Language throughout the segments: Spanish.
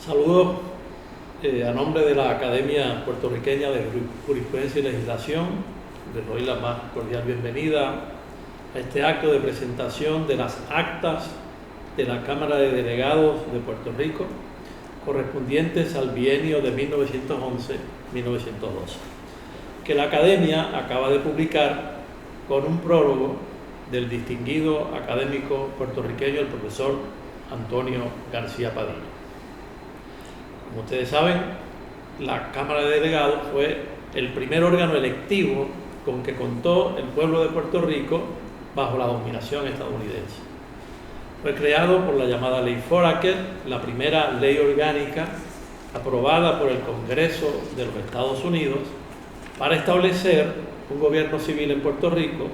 Saludos a nombre de la Academia Puertorriqueña de Jurisprudencia y Legislación. Les doy la más cordial bienvenida a este acto de presentación de las actas de la Cámara de Delegados de Puerto Rico correspondientes al bienio de 1911-1912, que la Academia acaba de publicar con un prólogo del distinguido académico puertorriqueño, el profesor Antonio García Padilla. Como ustedes saben, la Cámara de Delegados fue el primer órgano electivo con que contó el pueblo de Puerto Rico bajo la dominación estadounidense. Fue creado por la llamada Ley Foraker, la primera ley orgánica aprobada por el Congreso de los Estados Unidos para establecer un gobierno civil en Puerto Rico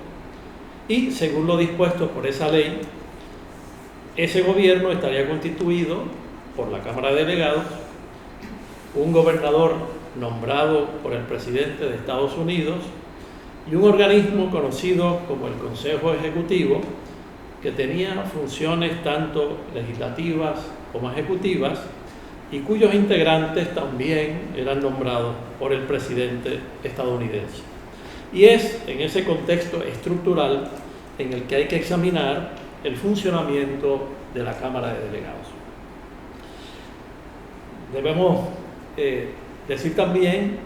y, según lo dispuesto por esa ley, ese gobierno estaría constituido por la Cámara de Delegados, un gobernador nombrado por el presidente de Estados Unidos y un organismo conocido como el Consejo Ejecutivo, que tenía funciones tanto legislativas como ejecutivas y cuyos integrantes también eran nombrados por el presidente estadounidense. Y es en ese contexto estructural en el que hay que examinar el funcionamiento de la Cámara de Delegados. Debemos decir también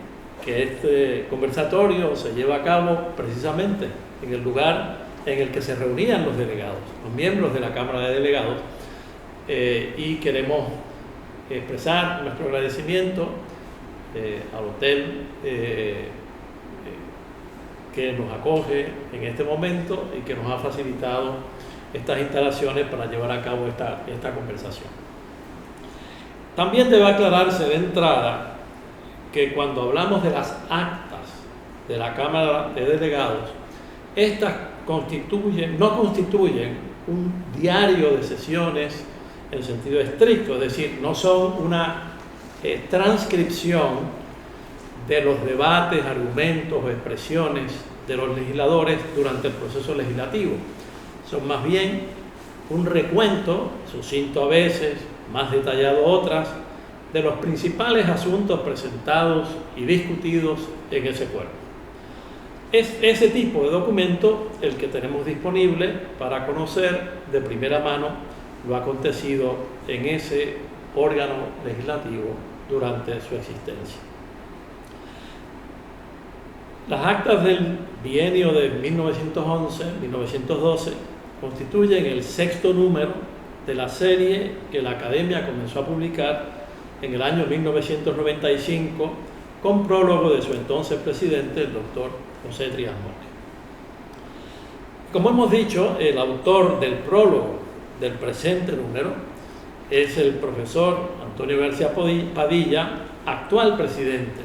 que este conversatorio se lleva a cabo precisamente en el lugar en el que se reunían los delegados, los miembros de la Cámara de Delegados, y queremos expresar nuestro agradecimiento al hotel que nos acoge en este momento y que nos ha facilitado estas instalaciones para llevar a cabo esta conversación. También debe aclararse de entrada que cuando hablamos de las actas de la Cámara de Delegados, estas no constituyen un diario de sesiones en sentido estricto, es decir, no son una transcripción de los debates, argumentos o expresiones de los legisladores durante el proceso legislativo. Son más bien un recuento, sucinto a veces, más detallado otras, de los principales asuntos presentados y discutidos en ese cuerpo. Es ese tipo de documento el que tenemos disponible para conocer de primera mano lo acontecido en ese órgano legislativo durante su existencia. Las actas del bienio de 1911-1912 constituyen el sexto número de la serie que la Academia comenzó a publicar en el año 1995 con prólogo de su entonces presidente, el doctor José Trías Moque. Como hemos dicho, el autor del prólogo del presente número es el profesor Antonio García Padilla, actual presidente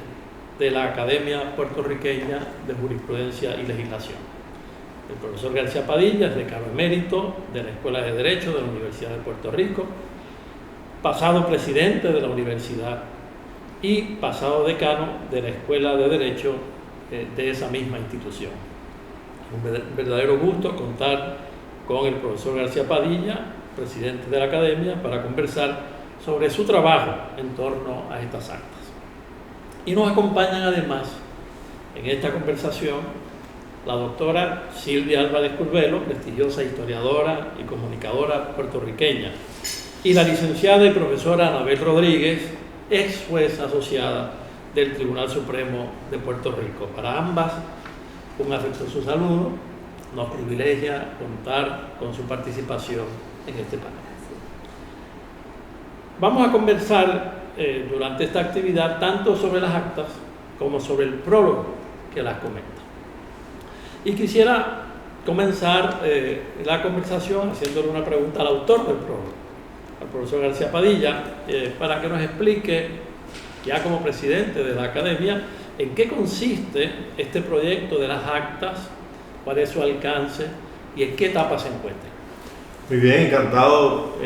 de la Academia Puertorriqueña de Jurisprudencia y Legislación. El profesor García Padilla es decano emérito de la Escuela de Derecho de la Universidad de Puerto Rico, pasado presidente de la universidad y pasado decano de la Escuela de Derecho de esa misma institución. Un verdadero gusto contar con el profesor García Padilla, presidente de la Academia, para conversar sobre su trabajo en torno a estas actas. Y nos acompañan además en esta conversación la doctora Silvia Álvarez Curvelo, prestigiosa historiadora y comunicadora puertorriqueña, y la licenciada y profesora Anabel Rodríguez, ex juez asociada del Tribunal Supremo de Puerto Rico. Para ambas, un afectuoso saludo. Nos privilegia contar con su participación en este panel. Vamos a conversar durante esta actividad tanto sobre las actas como sobre el prólogo que las comenta. Y quisiera comenzar la conversación haciéndole una pregunta al autor del prólogo, al profesor García Padilla, para que nos explique, ya como presidente de la Academia, en qué consiste este proyecto de las actas, cuál es su alcance y en qué etapa se encuentra. Muy bien, encantado,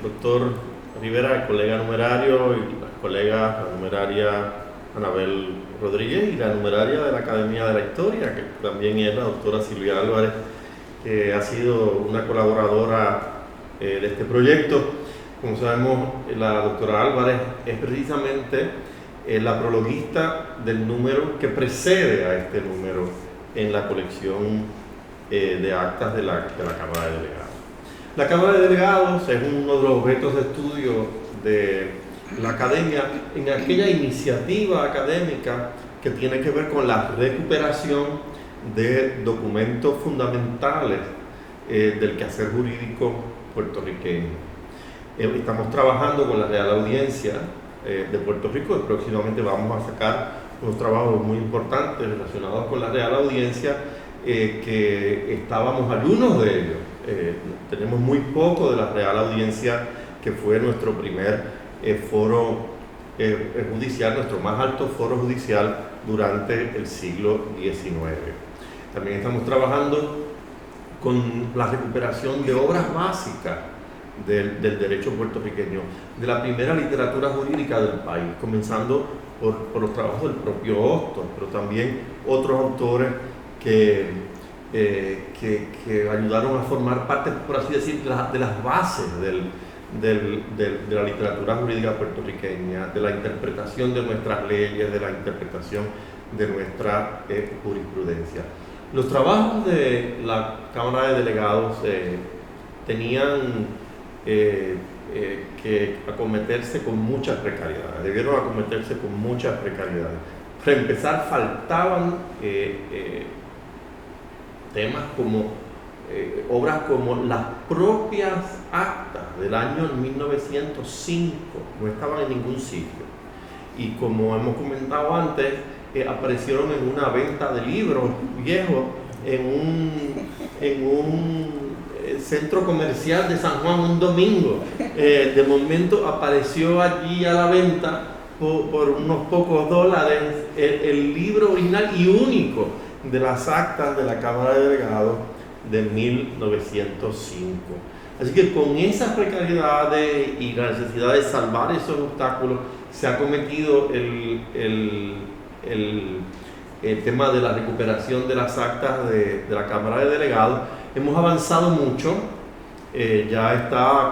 doctor Rivera, colega numerario, y las colegas, la numeraria Anabel Rodríguez y la numeraria de la Academia de la Historia, que también es la doctora Silvia Álvarez, que ha sido una colaboradora de este proyecto. Como sabemos, la doctora Álvarez es precisamente la prologuista del número que precede a este número en la colección de actas de la Cámara de Delegados. La Cámara de Delegados es uno de los objetos de estudio de la academia en aquella iniciativa académica que tiene que ver con la recuperación de documentos fundamentales del quehacer jurídico puertorriqueño. Estamos trabajando con la Real Audiencia de Puerto Rico y próximamente vamos a sacar unos trabajos muy importantes relacionados con la Real Audiencia que estábamos algunos de ellos. Tenemos muy poco de la Real Audiencia, que fue nuestro primer foro judicial, nuestro más alto foro judicial durante el siglo XIX. También estamos trabajando con la recuperación de obras básicas del derecho puertorriqueño, de la primera literatura jurídica del país, comenzando por los trabajos del propio Hostos, pero también otros autores que ayudaron a formar parte, por así decir, de las bases de la literatura jurídica puertorriqueña, de la interpretación de nuestras leyes, de la interpretación de nuestra jurisprudencia. Los trabajos de la Cámara de Delegados tenían que acometerse con muchas precariedades, debieron acometerse con muchas precariedades. Para empezar, faltaban temas como obras como las propias actas del año 1905, no estaban en ningún sitio. Y como hemos comentado antes, aparecieron en una venta de libros viejos en un centro comercial de San Juan un domingo. De momento apareció allí a la venta por unos pocos dólares el libro original y único de las actas de la Cámara de Delegados de 1905. Así que con esas precariedades y la necesidad de salvar esos obstáculos se ha cometido el tema de la recuperación de las actas de la Cámara de Delegados. Hemos avanzado mucho, ya está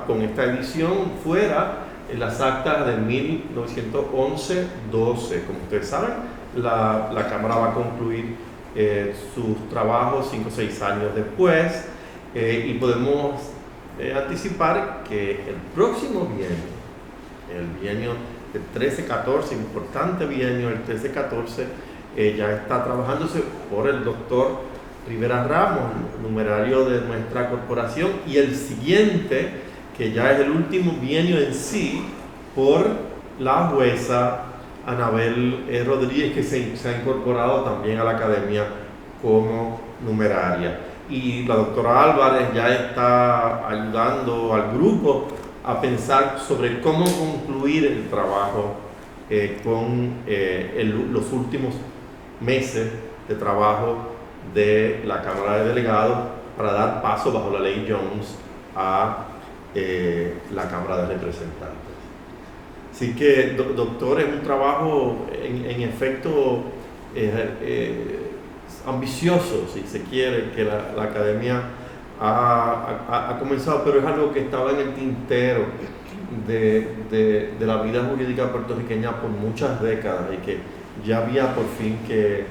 con esta edición fuera las actas de 1911-12. Como ustedes saben, la Cámara va a concluir sus trabajos 5 o 6 años después y podemos anticipar que el próximo bienio, el bienio del 13-14, importante bienio, el 13-14, ya está trabajándose por el doctor Rivera Ramos, numerario de nuestra corporación, y el siguiente, que ya es el último bienio en sí, por la jueza Anabel Rodríguez, que se ha incorporado también a la academia como numeraria. Y la doctora Álvarez ya está ayudando al grupo a pensar sobre cómo concluir el trabajo con los últimos meses de trabajo de la Cámara de Delegados para dar paso bajo la ley Jones a la Cámara de Representantes. Así que, doctor, es un trabajo en efecto ambicioso, si se quiere, que la academia ha comenzado, pero es algo que estaba en el tintero de la vida jurídica puertorriqueña por muchas décadas y que ya había por fin que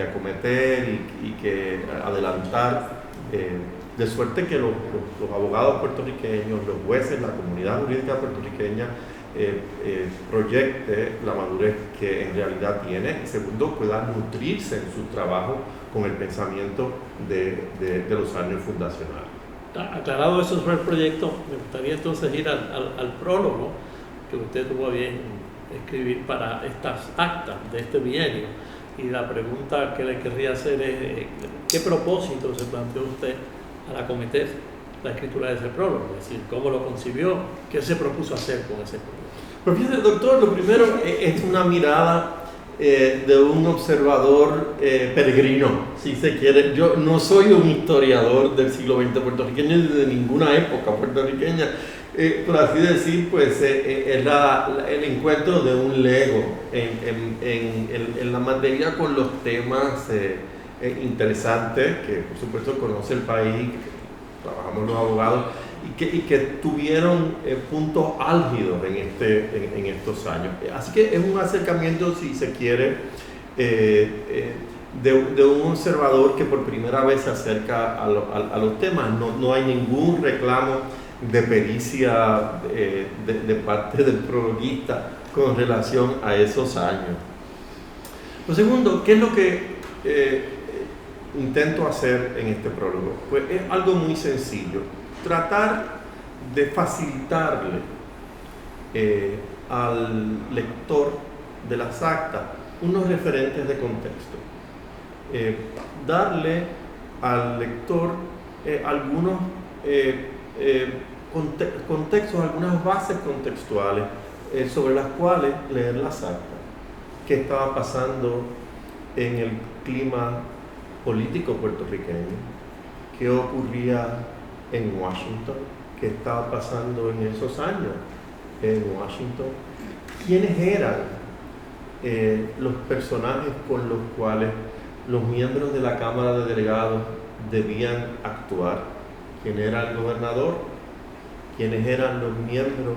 acometer y que adelantar, de suerte que los abogados puertorriqueños, los jueces, la comunidad jurídica puertorriqueña proyecte la madurez que en realidad tiene, y segundo, pueda nutrirse en su trabajo con el pensamiento de los años fundacionales. Aclarado eso sobre el proyecto, me gustaría entonces ir al prólogo que usted tuvo a bien escribir para estas actas de este bienio, y la pregunta que le querría hacer es ¿qué propósito se planteó usted al acometer la escritura de ese prólogo? Es decir, ¿cómo lo concibió? ¿Qué se propuso hacer con ese prólogo? Pues fíjate, doctor, lo primero es una mirada de un observador peregrino, si se quiere. Yo no soy un historiador del siglo XX puertorriqueño ni de ninguna época puertorriqueña. Por así decir, pues es el encuentro de un lego en la materia con los temas interesantes que por supuesto conoce el país, trabajamos los abogados, y que tuvieron puntos álgidos en estos años. Así que es un acercamiento, si se quiere, de un observador que por primera vez se acerca a los temas. No hay ningún reclamo de pericia de parte del prologuista con relación a esos años. Lo segundo, ¿qué es lo que intento hacer en este prólogo? Pues es algo muy sencillo. Tratar de facilitarle al lector de las actas unos referentes de contexto. Darle al lector algunos contextos, algunas bases contextuales sobre las cuales leer las actas. ¿Qué estaba pasando en el clima político puertorriqueño? ¿Qué ocurría en Washington? ¿Qué estaba pasando en esos años en Washington? ¿Quiénes eran los personajes con los cuales los miembros de la Cámara de Delegados debían actuar? ¿Quién era el gobernador? ¿Quiénes eran los miembros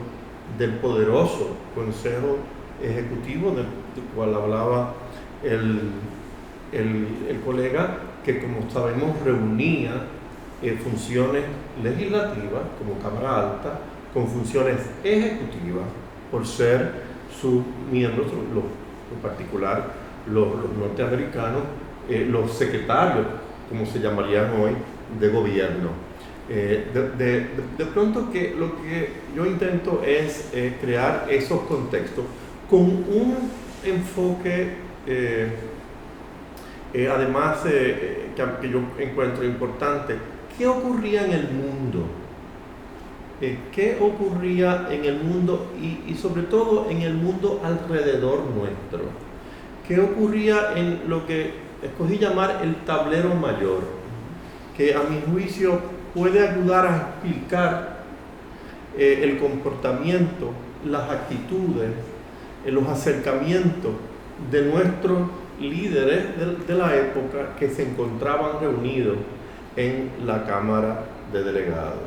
del poderoso Consejo Ejecutivo del cual hablaba el colega, que como sabemos reunía funciones legislativas como Cámara Alta con funciones ejecutivas por ser sus miembros, en particular los norteamericanos, los secretarios, como se llamarían hoy, de gobierno. De pronto que lo que yo intento es crear esos contextos con un enfoque además que yo encuentro importante. ¿Qué ocurría en el mundo? ¿Qué ocurría en el mundo y sobre todo en el mundo alrededor nuestro? ¿Qué ocurría en lo que escogí llamar el tablero mayor? Que a mi juicio puede ayudar a explicar el comportamiento, las actitudes, los acercamientos de nuestros líderes de la época que se encontraban reunidos en la Cámara de Delegados.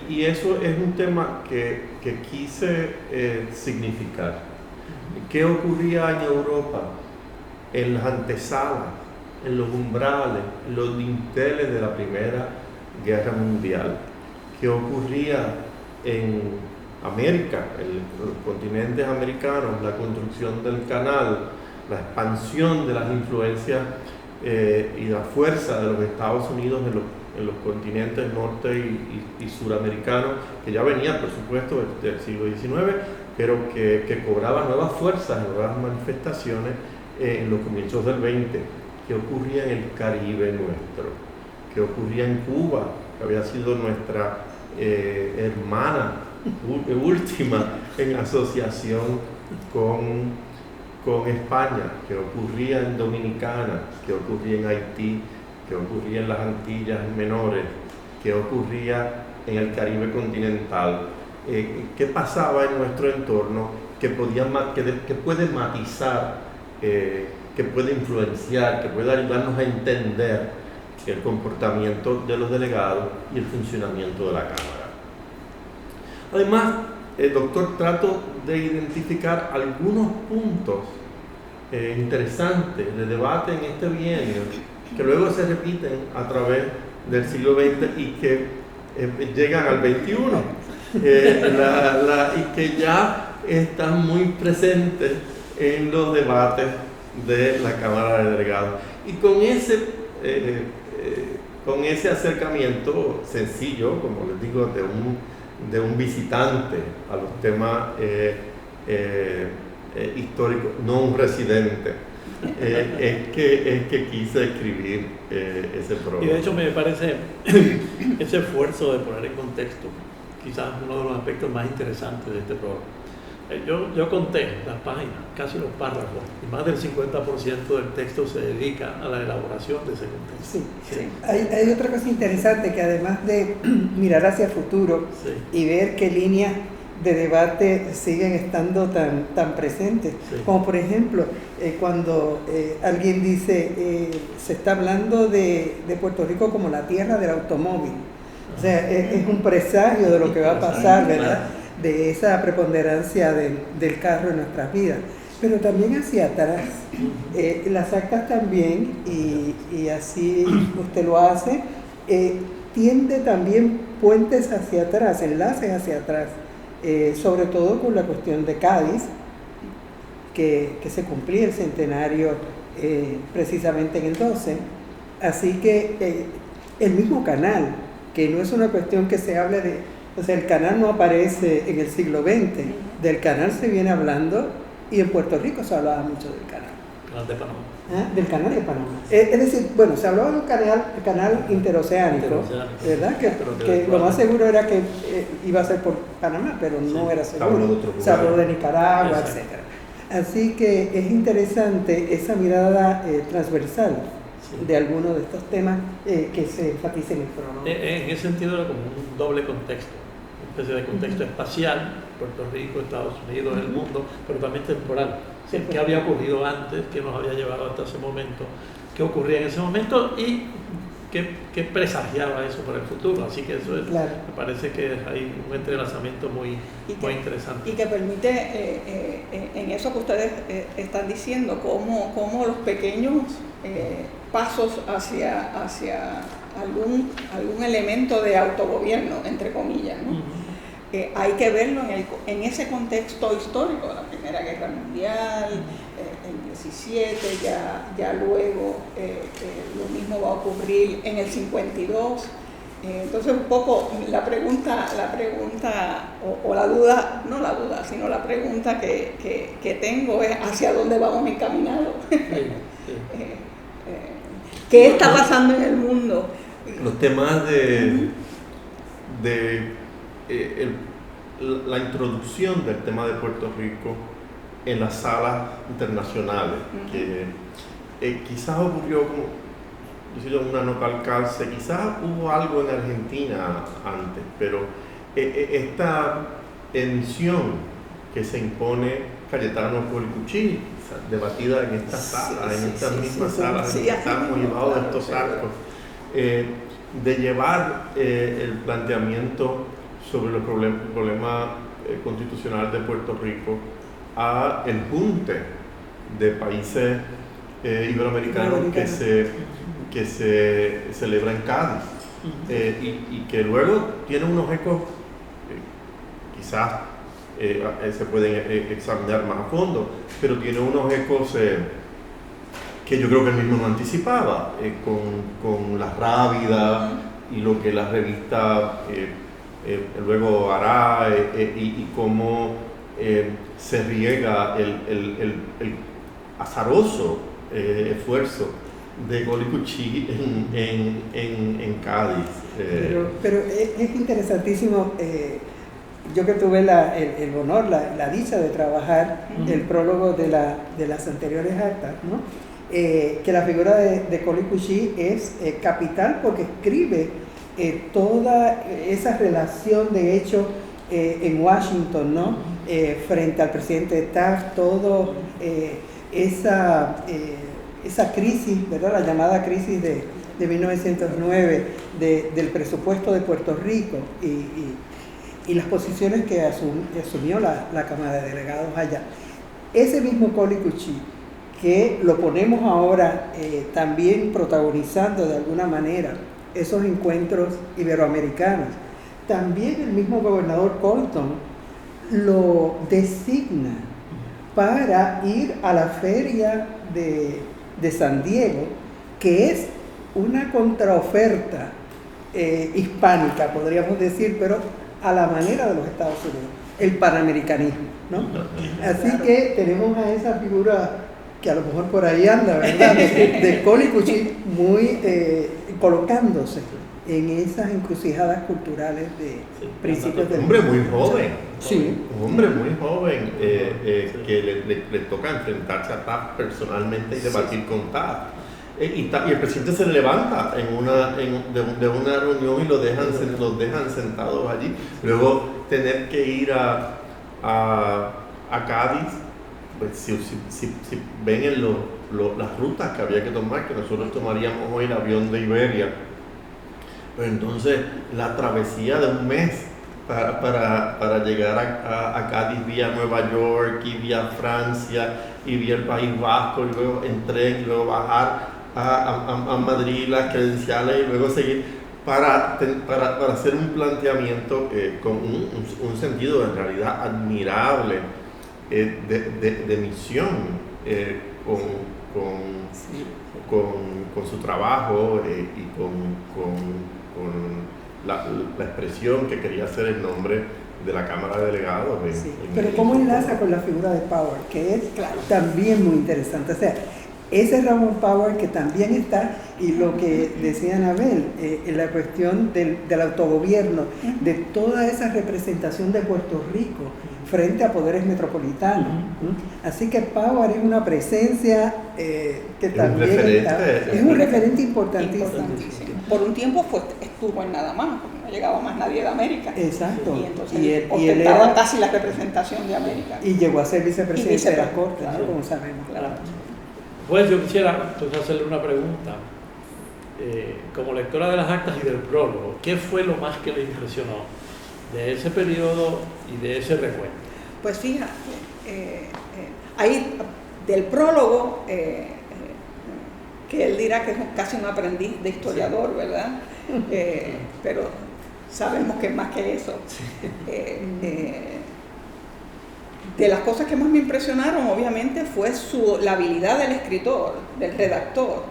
Y eso es un tema que quise significar. ¿Qué ocurría en Europa? En las antesalas, en los umbrales, en los dinteles de la Primera Guerra Mundial. ¿Qué ocurría en América, en los continentes americanos? La construcción del canal, la expansión de las influencias y la fuerza de los Estados Unidos en los continentes norte y suramericanos, que ya venían, por supuesto, del siglo XIX, pero que cobraban nuevas fuerzas, nuevas manifestaciones en los comienzos del XX. ¿Qué ocurría en el Caribe nuestro? ¿Qué ocurría en Cuba, que había sido nuestra hermana última en asociación con España? ¿Qué ocurría en Dominicana? ¿Qué ocurría en Haití? ¿Qué ocurría en las Antillas Menores? ¿Qué ocurría en el Caribe continental? ¿Qué pasaba en nuestro entorno que puede matizar, que puede influenciar, que puede ayudarnos a entender el comportamiento de los delegados y el funcionamiento de la Cámara? Además, doctor, trato de identificar algunos puntos interesantes de debate en este bienio que luego se repiten a través del siglo XX y que llegan al XXI y que ya están muy presentes en los debates de la Cámara de Delegados. Y con ese acercamiento sencillo, como les digo, de un visitante a los temas históricos, no un residente, es que quise escribir ese prólogo. Y de hecho me parece ese esfuerzo de poner en contexto quizás uno de los aspectos más interesantes de este prólogo. Yo conté las páginas, casi los párrafos, y más del 50% del texto se dedica a la elaboración de ese contexto. Sí. Hay otra cosa interesante, que además de mirar hacia el futuro y ver qué líneas de debate siguen estando tan presentes, como por ejemplo cuando alguien dice se está hablando de Puerto Rico como la tierra del automóvil, O sea, es un presagio de lo que va a pasar, ¿verdad? De esa preponderancia del carro en nuestras vidas. Pero también hacia atrás. Las actas también, y así usted lo hace, tiende también puentes hacia atrás, enlaces hacia atrás, sobre todo con la cuestión de Cádiz, que se cumplía el centenario precisamente en el 12. Así que el mismo canal, que no es una cuestión que se hable de, o sea, el canal no aparece en el siglo XX, del canal se viene hablando, y en Puerto Rico se hablaba mucho del canal. Canal de Panamá. Del canal de Panamá. Es decir, bueno, se hablaba de un canal interoceánico, ¿verdad? Que lo más seguro era que iba a ser por Panamá, pero no era seguro. Se habló de Nicaragua, etc. Así que es interesante esa mirada transversal de algunos de estos temas que se enfatizan en el prólogo. En ese sentido era como un doble contexto, una especie de contexto espacial, Puerto Rico, Estados Unidos, el mundo, pero también temporal. ¿Qué había ocurrido antes? ¿Qué nos había llevado hasta ese momento? ¿Qué ocurría en ese momento? Y qué presagiaba eso para el futuro. Así que eso es, me parece que hay un entrelazamiento muy interesante. Y que permite, en eso que ustedes están diciendo, cómo los pequeños pasos hacia algún elemento de autogobierno, entre comillas, ¿no? Hay que verlo en ese contexto histórico de la Primera Guerra Mundial, el 17, ya luego lo mismo va a ocurrir en el 52. Entonces un poco la pregunta o la duda, no la duda, sino la pregunta que tengo es hacia dónde vamos encaminados. ¿Qué está pasando en el mundo? Los temas la introducción del tema de Puerto Rico en las salas internacionales, que quizás ocurrió como una no calcarse, quizás hubo algo en Argentina antes, pero esta emisión que se impone Cayetano Colicuchí, debatida en estas salas, en estas mismas salas en que estamos llevados de estos arcos, de llevar el planteamiento sobre los problemas constitucionales de Puerto Rico a el junte de países iberoamericanos que se celebra en Cádiz y que luego tiene unos ecos quizás se pueden examinar más a fondo, pero tiene unos ecos que yo creo que él mismo no anticipaba, con la Rábida y lo que la revista luego hará y cómo se riega el azaroso esfuerzo de Colicuchí en Cádiz. Pero es interesantísimo. Yo que tuve el honor, la dicha de trabajar el prólogo de las anteriores actas, ¿no? Que la figura de Colicuchí es capital porque escribe toda esa relación de hecho en Washington, ¿no? Frente al presidente Taft, todo esa crisis, ¿verdad? La llamada crisis de 1909 del presupuesto de Puerto Rico y las posiciones que asumió la Cámara de Delegados allá. Ese mismo Colicuchí, que lo ponemos ahora también protagonizando de alguna manera esos encuentros iberoamericanos. También el mismo gobernador Colton lo designa para ir a la feria de San Diego, que es una contraoferta hispánica, podríamos decir, pero a la manera de los Estados Unidos, el panamericanismo, ¿no? Así que tenemos a esa figura que a lo mejor por ahí anda, ¿verdad? De Colicuchí muy colocándose en esas encrucijadas culturales de principios del mundo. Un hombre muy joven. Sí. Un hombre muy joven que le toca enfrentarse a Taft personalmente y debatir con Taft. Y el presidente se levanta de una reunión y los dejan sentados allí. Luego tener que ir a Cádiz, pues si ven las rutas que había que tomar, que nosotros tomaríamos hoy el avión de Iberia Pero entonces la travesía de un mes para llegar a Cádiz vía Nueva York y vía Francia y vía el País Vasco y luego en tren y luego bajar a Madrid las credenciales y luego seguir para hacer un planteamiento con un sentido en realidad admirable de misión con su trabajo y con la expresión que quería hacer el nombre de la Cámara de Delegados. Sí, pero ¿cómo enlaza con la figura de Power? Que es también muy interesante. O sea, ese Ramón Power que también está, y lo que decía Anabel, en la cuestión del autogobierno, de toda esa representación de Puerto Rico frente a poderes metropolitanos. Así que Power es una presencia que también es un referente importantísimo. Por un tiempo estuvo en Nada Más, porque no llegaba más nadie de América. Exacto. Y entonces y él era casi la representación de América. Y llegó a ser vicepresidente de la Corte, claro, como sabemos. Claro. Pues yo quisiera entonces hacerle una pregunta. Como lectora de las actas y del prólogo, ¿qué fue lo más que le impresionó de ese periodo y de ese recuento? Pues fíjate, ahí del prólogo, que él dirá que es casi un aprendiz de historiador, ¿verdad? Pero sabemos que es más que eso. De las cosas que más me impresionaron, obviamente, fue la habilidad del escritor, del redactor,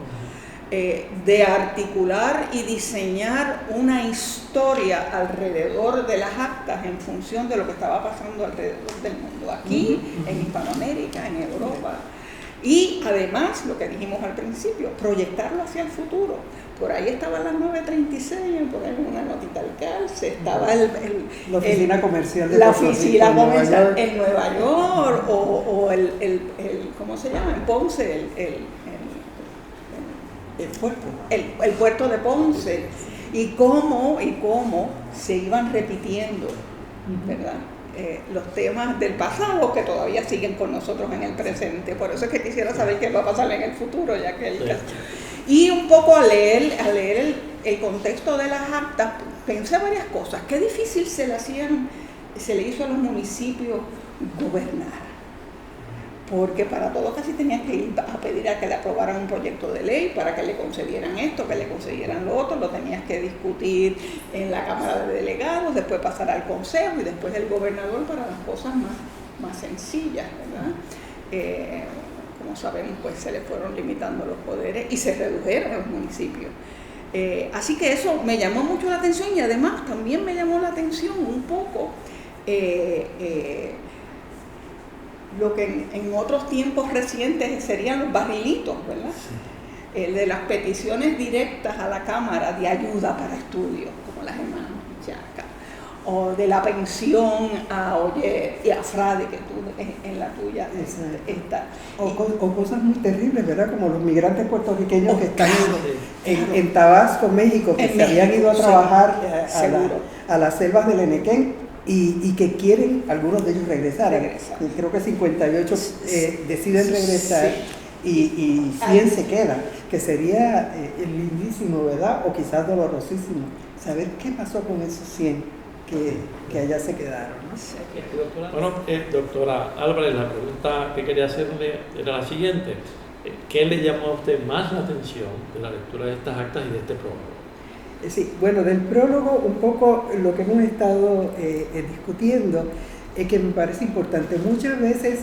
de articular y diseñar una historia alrededor de las actas en función de lo que estaba pasando alrededor del mundo, aquí, en Hispanoamérica, en Europa. Y además, lo que dijimos al principio, proyectarlo hacia el futuro. Por ahí estaban las 9:36, por ahí una notita al calce, estaba la oficina comercial de la Puerto oficina Rico, comercial en Nueva York, o el ¿cómo se llama? En Ponce, el puerto de Ponce, y cómo se iban repitiendo, ¿verdad? Los temas del pasado que todavía siguen con nosotros en el presente. Por eso es que quisiera saber qué va a pasar en el futuro, ya que y un poco a leer el contexto de las actas, pensé varias cosas. Qué difícil se le hizo a los municipios gobernar, porque para todo casi tenías que ir a pedir a que le aprobaran un proyecto de ley para que le concedieran esto, que le concedieran lo otro, lo tenías que discutir en la Cámara de Delegados, después pasar al Consejo y después el gobernador para las cosas más sencillas, ¿verdad? Como sabemos, pues se le fueron limitando los poderes y se redujeron los municipios. Así que eso me llamó mucho la atención, y además también me llamó la atención un poco lo que en otros tiempos recientes serían los barrilitos, ¿verdad? Sí. De las peticiones directas a la Cámara de ayuda para estudios, como las hermanas Chaca, o de la pensión a Oyer y a Frade, que tú en la tuya está. O cosas muy terribles, ¿verdad? Como los migrantes puertorriqueños que están en Tabasco, México, que se habían ido a trabajar a las selvas del Enequén. Y que quieren algunos de ellos regresar. Creo que 58 deciden regresar, y 100 se quedan, que sería lindísimo, ¿verdad? O quizás dolorosísimo saber qué pasó con esos 100 que allá se quedaron, ¿no? Bueno, doctora Álvarez, la pregunta que quería hacerle era la siguiente. ¿Qué le llamó a usted más la atención de la lectura de estas actas y de este prólogo? Sí, bueno, del prólogo un poco lo que hemos estado discutiendo es que me parece importante. Muchas veces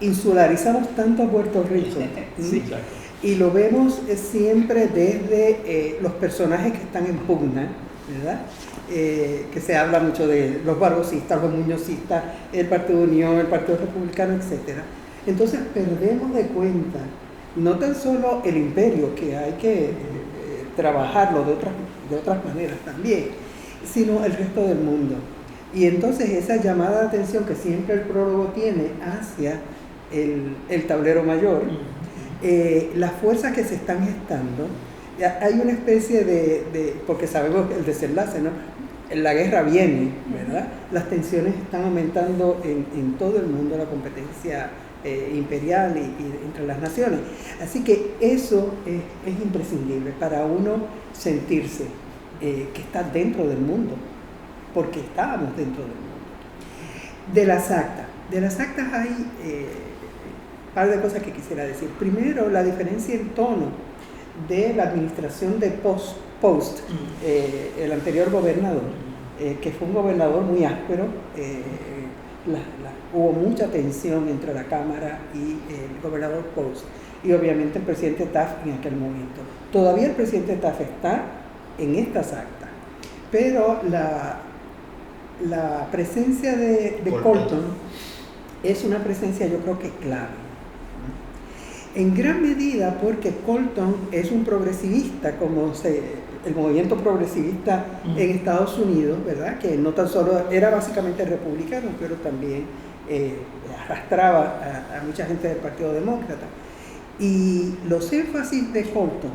insularizamos tanto a Puerto Rico, sí, y lo vemos siempre desde los personajes que están en pugna, ¿verdad? Que se habla mucho de los barbosistas, los muñozistas, el Partido Unión, el Partido Republicano, etc. Entonces perdemos de cuenta no tan solo el imperio, que hay que trabajarlo de otras maneras también, sino el resto del mundo. Y entonces esa llamada de atención que siempre el prólogo tiene hacia el tablero mayor, las fuerzas que se están gestando, hay una especie porque sabemos el desenlace, ¿no? La guerra viene, ¿verdad? Las tensiones están aumentando en todo el mundo, la competencia imperial y entre las naciones. Así que eso es imprescindible para uno sentirse. que está dentro del mundo, porque estábamos dentro del mundo. De las actas hay un par de cosas que quisiera decir. Primero, la diferencia en tono de la administración de Post, el anterior gobernador, que fue un gobernador muy áspero. Hubo mucha tensión entre la Cámara y el gobernador Post, y obviamente el presidente Taft en aquel momento. Todavía el presidente Taft está en estas actas, pero la presencia de Colton es una presencia, yo creo que clave. En gran medida porque Colton es un progresivista, el movimiento progresivista en Estados Unidos, ¿verdad? Que no tan solo era básicamente republicano, pero también arrastraba a mucha gente del Partido Demócrata. Y los énfasis de Colton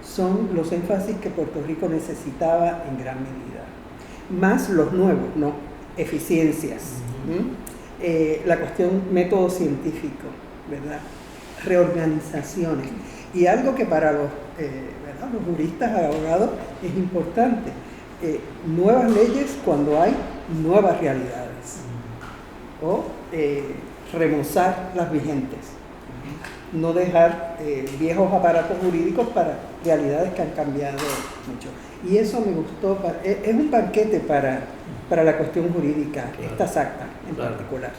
son los énfasis que Puerto Rico necesitaba en gran medida. Más los nuevos, ¿no? Eficiencias. La cuestión método científico, ¿verdad? Reorganizaciones. Y algo que para los juristas, abogados, es importante. Nuevas leyes cuando hay nuevas realidades. O remozar las vigentes. No dejar viejos aparatos jurídicos para realidades que han cambiado mucho. Y eso me gustó. Es un banquete para la cuestión jurídica, claro, estas actas en particular.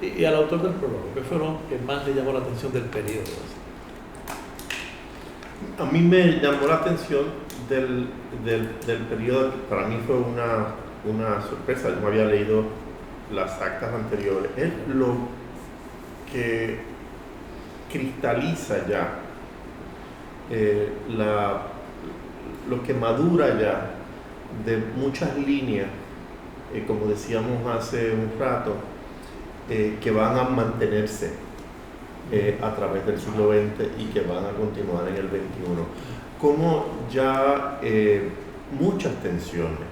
Y al autor del prólogo, ¿qué fue lo que más le llamó la atención del periodo? A mí me llamó la atención del periodo, para mí fue una sorpresa. Yo no había leído las actas anteriores. Es lo que cristaliza ya, lo que madura ya de muchas líneas, como decíamos hace un rato, que van a mantenerse a través del siglo XX y que van a continuar en el XXI. Como ya muchas tensiones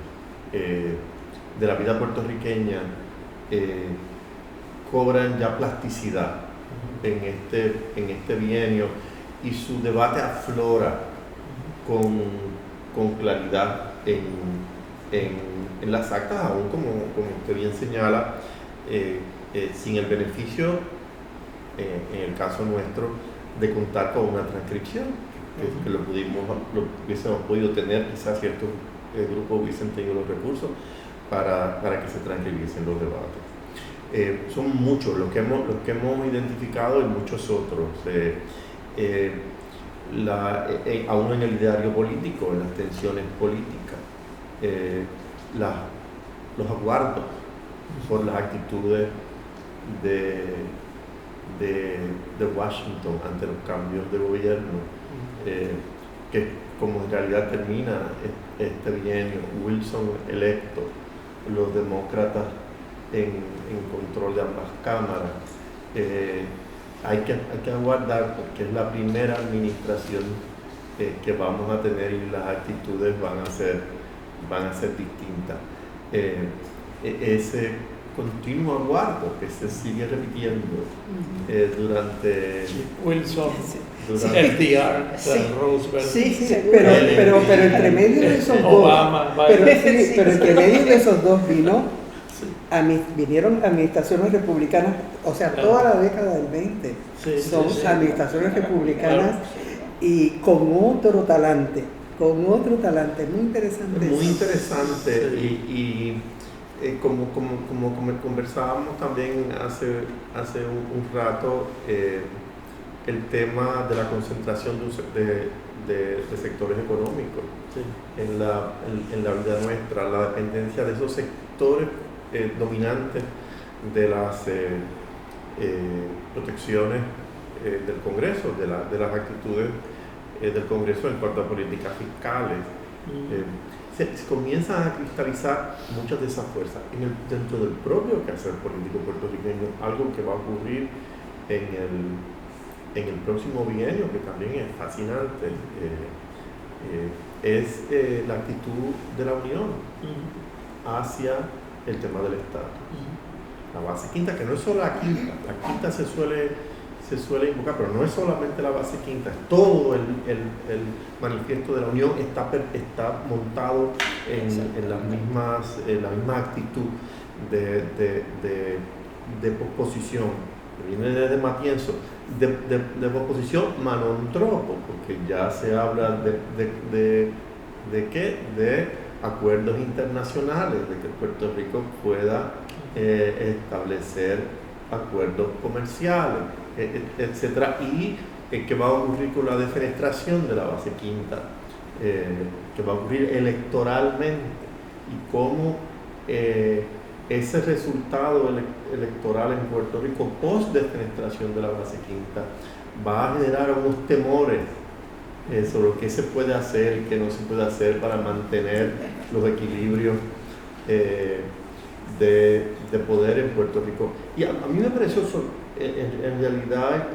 de la vida puertorriqueña cobran ya plasticidad en este bienio, y su debate aflora con claridad en las actas, aún como usted bien señala, sin el beneficio, en el caso nuestro, de contar con una transcripción, que lo hubiésemos podido tener, quizás ciertos grupos hubiesen tenido los recursos para que se transcribiesen los debates. Son muchos los que hemos identificado y muchos otros. Aún en el ideario político, en las tensiones políticas, los aguardos por las actitudes de Washington ante los cambios de gobierno, que como en realidad termina este bienio, Wilson electo, los demócratas en control de ambas cámaras. Hay que aguardar, porque es la primera administración que vamos a tener, y las actitudes van a ser distintas. Ese continuo aguardo que se sigue repitiendo durante Wilson, FDR, Roosevelt, pero entre medio de esos Obama, dos, pero entre medio de esos dos vinieron administraciones republicanas, o sea, toda la década del 20 son administraciones republicanas, claro, y con otro talante muy interesante. Muy interesante, y como conversábamos también hace un rato, el tema de la concentración de sectores económicos en la vida nuestra, la dependencia de esos sectores dominantes de las protecciones del Congreso, de las actitudes del Congreso en cuanto a políticas fiscales. Se comienzan a cristalizar muchas de esas fuerzas dentro del propio quehacer político puertorriqueño, algo que va a ocurrir en el próximo bienio, que también es fascinante. Es la actitud de la Unión hacia el tema del Estado. La base quinta, que no es solo la quinta se suele se suele invocar, pero no es solamente la base quinta, es todo el manifiesto de la Unión está montado en la misma actitud de posposición, que viene desde Matienzo, de posposición manontropo, porque ya se habla de ¿qué? De acuerdos internacionales, de que Puerto Rico pueda establecer acuerdos comerciales, etcétera, y qué va a ocurrir con la defenestración de la base quinta, qué va a ocurrir electoralmente y cómo ese resultado electoral en Puerto Rico post defenestración de la base quinta va a generar unos temores sobre qué se puede hacer y qué no se puede hacer para mantener los equilibrios de poder en Puerto Rico. Y a mí me pareció en realidad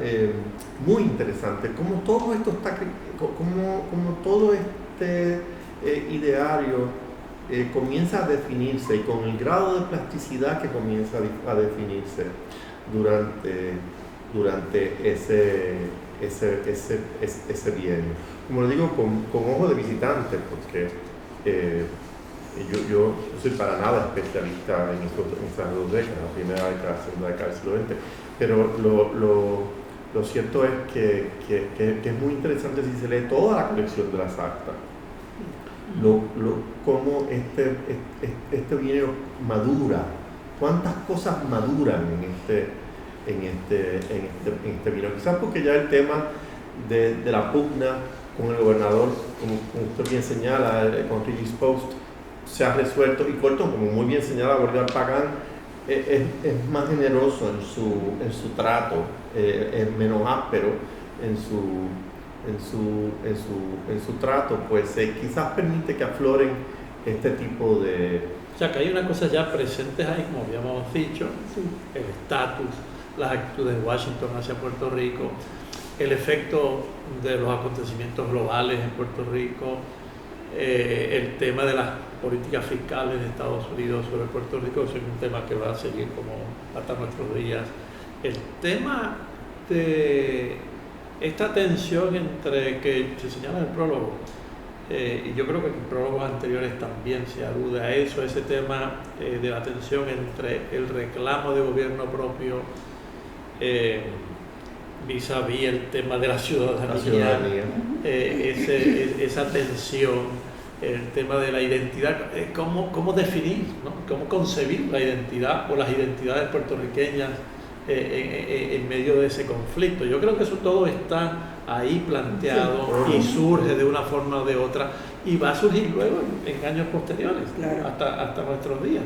muy interesante cómo todo esto está, como todo este ideario comienza a definirse, y con el grado de plasticidad que comienza a definirse durante ese bienio. Como lo digo con ojo de visitante, porque yo no soy para nada especialista en esas dos décadas, la primera década, la segunda década del siglo XX, pero lo cierto es que es muy interesante si se lee toda la colección de las actas, cómo este bienio madura, cuántas cosas maduran en este bienio. Quizás porque ya el tema de la pugna con el gobernador, como usted bien señala, con Regis Post, se ha resuelto, y Colton, como muy bien señala Bolívar Pagán, es más generoso en su trato, es menos áspero en su trato, pues quizás permite que afloren este tipo de... O sea, que hay unas cosas ya presentes ahí, como habíamos dicho, Sí. el estatus, las actitudes de Washington hacia Puerto Rico, el efecto de los acontecimientos globales en Puerto Rico, el tema de las políticas fiscales de Estados Unidos sobre Puerto Rico, eso es un tema que va a seguir como hasta nuestros días. El tema de esta tensión entre, que se señala en el prólogo, y yo creo que en prólogos anteriores también se alude a eso, ese tema de la tensión entre el reclamo de gobierno propio vis-a-vis el tema de la ciudadanía. Esa tensión, el tema de la identidad, cómo definir, ¿no? Cómo concebir la identidad o las identidades puertorriqueñas en medio de ese conflicto. Yo creo que eso todo está ahí planteado y surge de una forma o de otra y va a surgir luego en años posteriores, claro, hasta nuestros días.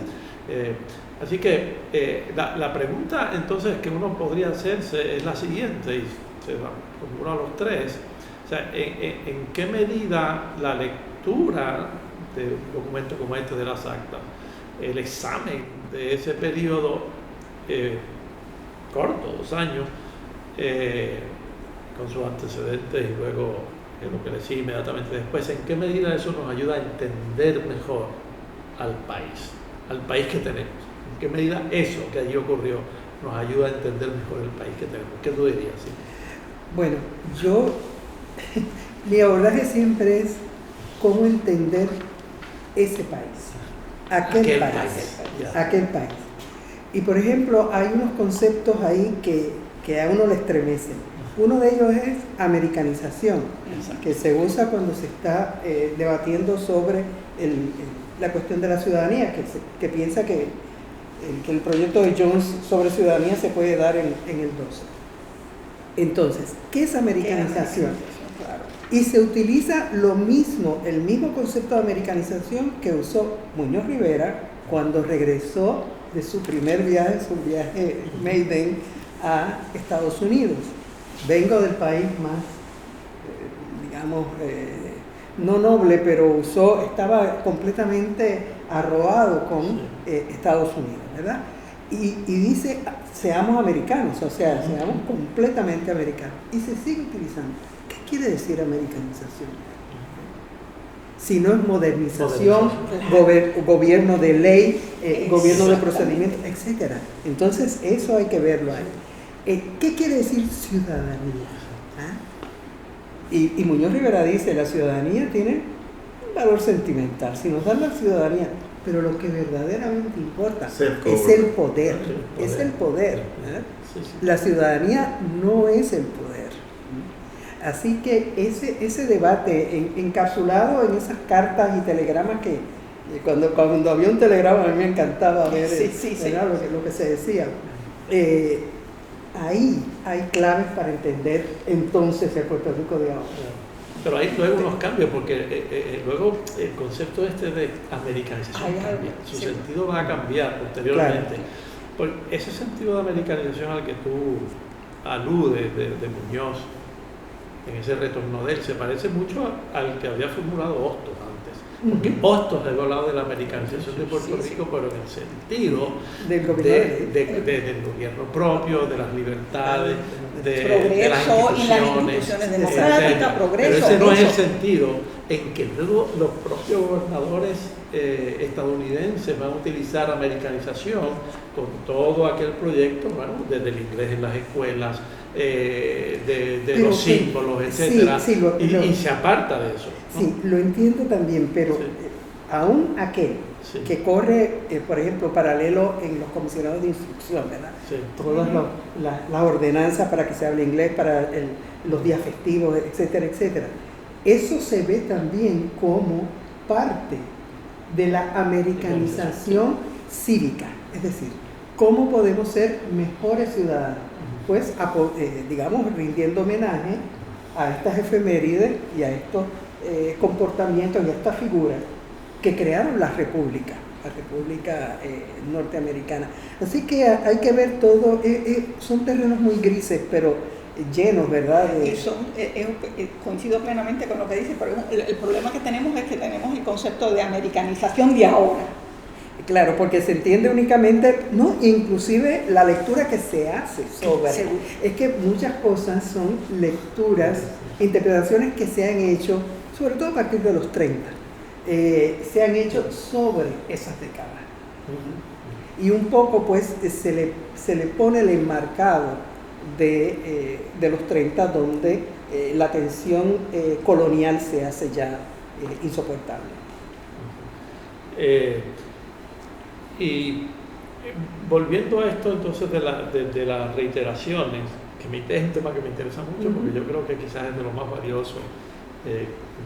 Así que la pregunta entonces que uno podría hacerse es la siguiente, y se la formulo a los tres. O sea, ¿en qué medida la lectura de un documento como este de las actas, el examen de ese periodo corto, 2 años, con sus antecedentes y luego lo que le sigue inmediatamente después, en qué medida eso nos ayuda a entender mejor al país que tenemos? ¿En qué medida eso que allí ocurrió nos ayuda a entender mejor el país que tenemos? ¿Qué tú dirías? ¿Sí? Bueno, mi abordaje siempre es cómo entender ese país, aquel país. Y por ejemplo, hay unos conceptos ahí que a uno le estremecen. Uno de ellos es americanización, que se usa cuando se está debatiendo sobre la cuestión de la ciudadanía, que piensa que el proyecto de Jones sobre ciudadanía se puede dar en el 12. Entonces, ¿qué es americanización? Y se utiliza el mismo concepto de americanización que usó Muñoz Rivera cuando regresó de su primer viaje, su viaje Maiden a Estados Unidos. Vengo del país más, digamos, no noble, pero estaba completamente arrobado con Estados Unidos, ¿verdad? Y dice, seamos americanos, o sea, seamos completamente americanos. Y se sigue utilizando. ¿Qué quiere decir americanización? Si no es modernización, gobierno de ley, gobierno de procedimientos, etc. Entonces, eso hay que verlo ahí. ¿Qué quiere decir ciudadanía? ¿Ah? Y Muñoz Rivera dice, la ciudadanía tiene un valor sentimental, si nos dan la ciudadanía, pero lo que verdaderamente importa es el poder, es el poder. La ciudadanía no es el poder. Así que ese debate encapsulado en esas cartas y telegramas que cuando había un telegrama a mí me encantaba ver lo que se decía. Ahí hay claves para entender entonces el Puerto Rico de ahora. Pero hay luego unos cambios, porque luego el concepto de americanización cambia, su sentido va a cambiar posteriormente. Claro. Porque ese sentido de americanización al que tú aludes de Muñoz, en ese retorno de él, se parece mucho al que había formulado Hostos antes. Porque Hostos había hablado de la americanización de Puerto Rico, pero en el sentido del gobierno propio, de las libertades, de las instituciones democráticas, progreso. Pero ese no es el sentido en que luego los propios gobernadores estadounidenses van a utilizar americanización con todo aquel proyecto, bueno, desde el inglés en las escuelas, de los símbolos, etcétera, y se aparta de eso, ¿no? Sí, lo entiendo también, pero aún aquel que corre, por ejemplo, paralelo en los comisionados de instrucción, ¿verdad? Todas las ordenanzas para que se hable inglés, para los días festivos, etcétera, etcétera. Eso se ve también como parte de la americanización cívica, es decir, cómo podemos ser mejores ciudadanos. Pues, digamos, rindiendo homenaje a estas efemérides y a estos comportamientos y a estas figuras que crearon la República norteamericana. Así que hay que ver todo, son terrenos muy grises, pero llenos, ¿verdad? Coincido plenamente con lo que dice, pero el problema que tenemos es que tenemos el concepto de americanización de ahora. Claro, porque se entiende únicamente, ¿no? Inclusive la lectura que se hace sobre, es que muchas cosas son lecturas, interpretaciones que se han hecho, sobre todo a partir de los 30, se han hecho sobre esas décadas. Y un poco pues se le pone el enmarcado de los 30, donde la tensión colonial se hace ya insoportable. Y volviendo a esto entonces de las reiteraciones, que es un tema que me interesa mucho, porque yo creo que quizás es de lo más valioso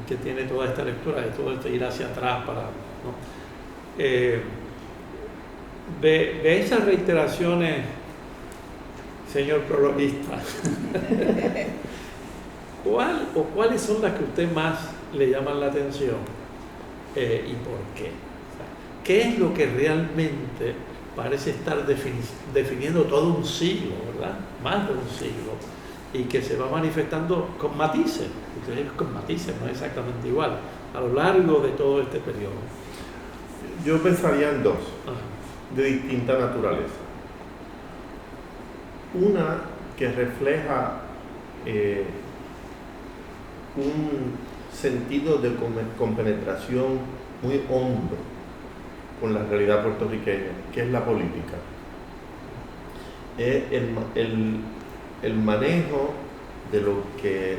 que tiene toda esta lectura, de todo este ir hacia atrás para, ¿no? De esas reiteraciones, señor prologuista, ¿cuáles son las que a usted más le llaman la atención y por qué? ¿Qué es lo que realmente parece estar definiendo todo un siglo, ¿verdad? Más de un siglo, y que se va manifestando con matices, no es exactamente igual, a lo largo de todo este periodo? Yo pensaría en dos, de distinta naturaleza. Una que refleja un sentido de compenetración muy hondo con la realidad puertorriqueña, que es la política. El manejo de lo que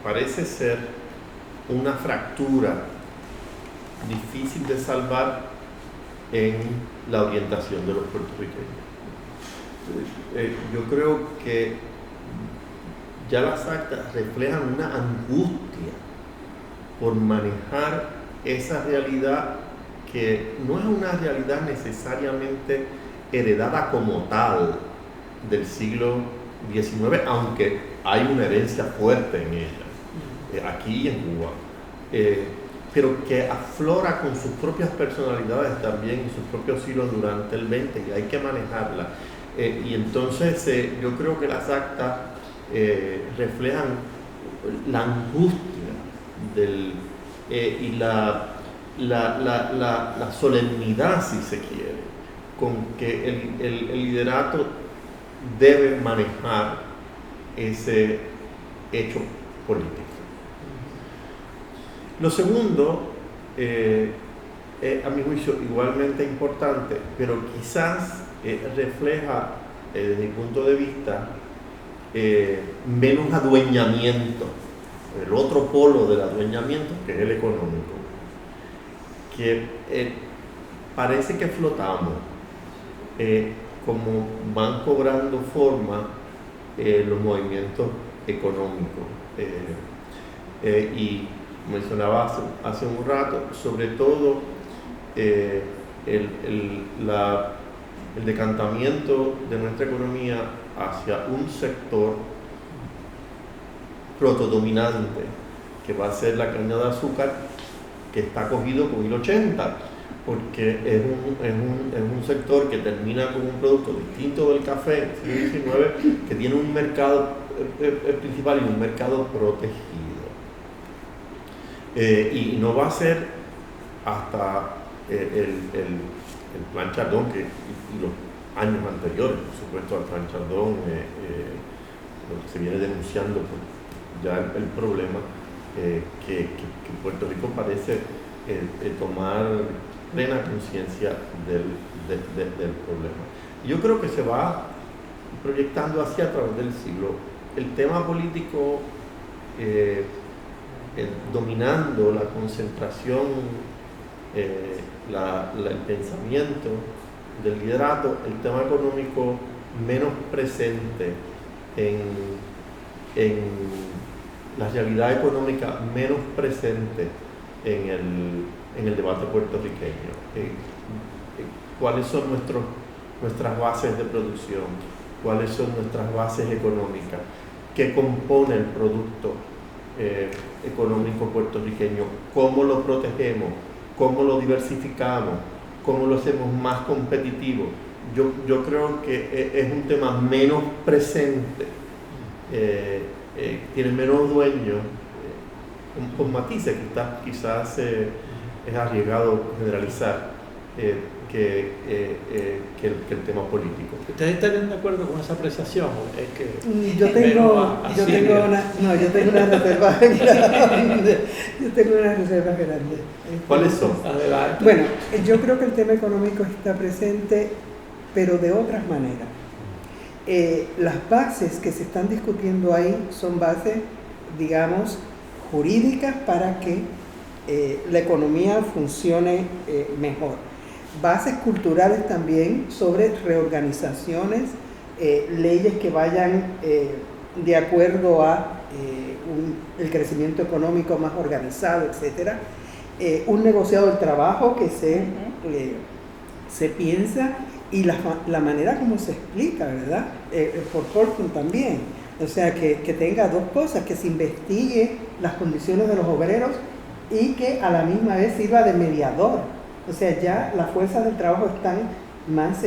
parece ser una fractura difícil de salvar en la orientación de los puertorriqueños. Yo creo que ya las actas reflejan una angustia por manejar esa realidad que no es una realidad necesariamente heredada como tal del siglo XIX, aunque hay una herencia fuerte en ella, aquí y en Cuba, pero que aflora con sus propias personalidades también y sus propios hilos durante el XX, y hay que manejarla. Y entonces yo creo que las actas reflejan la angustia y la solemnidad, si se quiere, con que el liderato debe manejar ese hecho político. Lo segundo, a mi juicio igualmente importante, pero quizás refleja desde mi punto de vista, menos adueñamiento, el otro polo del adueñamiento, que es el económico, que parece que flotamos, como van cobrando forma los movimientos económicos. Y mencionaba hace un rato, sobre todo el decantamiento de nuestra economía hacia un sector protodominante, que va a ser la caña de azúcar, que está cogido con 1080, porque es un sector que termina con un producto distinto del café, siglo XIX, que tiene un mercado principal y un mercado protegido. Y no va a ser hasta el plan Chardón, y los años anteriores, por supuesto, al plan Chardón, se viene denunciando ya el problema, que Puerto Rico parece tomar plena conciencia del problema. Yo creo que se va proyectando así a través del siglo. El tema político dominando la concentración, el pensamiento del liderato, el tema económico menos presente en la realidad económica, menos presente en el debate puertorriqueño. ¿Cuáles son nuestras bases de producción? ¿Cuáles son nuestras bases económicas? ¿Qué compone el producto económico puertorriqueño? ¿Cómo lo protegemos? ¿Cómo lo diversificamos? ¿Cómo lo hacemos más competitivo? Yo creo que es un tema menos presente, tiene menos dueños, con matices, quizás es arriesgado generalizar, que el tema político. ¿Ustedes están de acuerdo con esa apreciación? Es que yo tengo una reserva grande. ¿Cuáles son? Adelante. Bueno, yo creo que el tema económico está presente, pero de otras maneras. Las bases que se están discutiendo ahí son bases, digamos, jurídicas para que la economía funcione mejor. Bases culturales también sobre reorganizaciones, leyes que vayan de acuerdo a el crecimiento económico más organizado, etc. Un negociado del trabajo que se piensa, y la manera como se explica, ¿verdad? Por Horton también. O sea, que tenga dos cosas, que se investigue las condiciones de los obreros y que a la misma vez sirva de mediador. O sea, ya las fuerzas del trabajo están más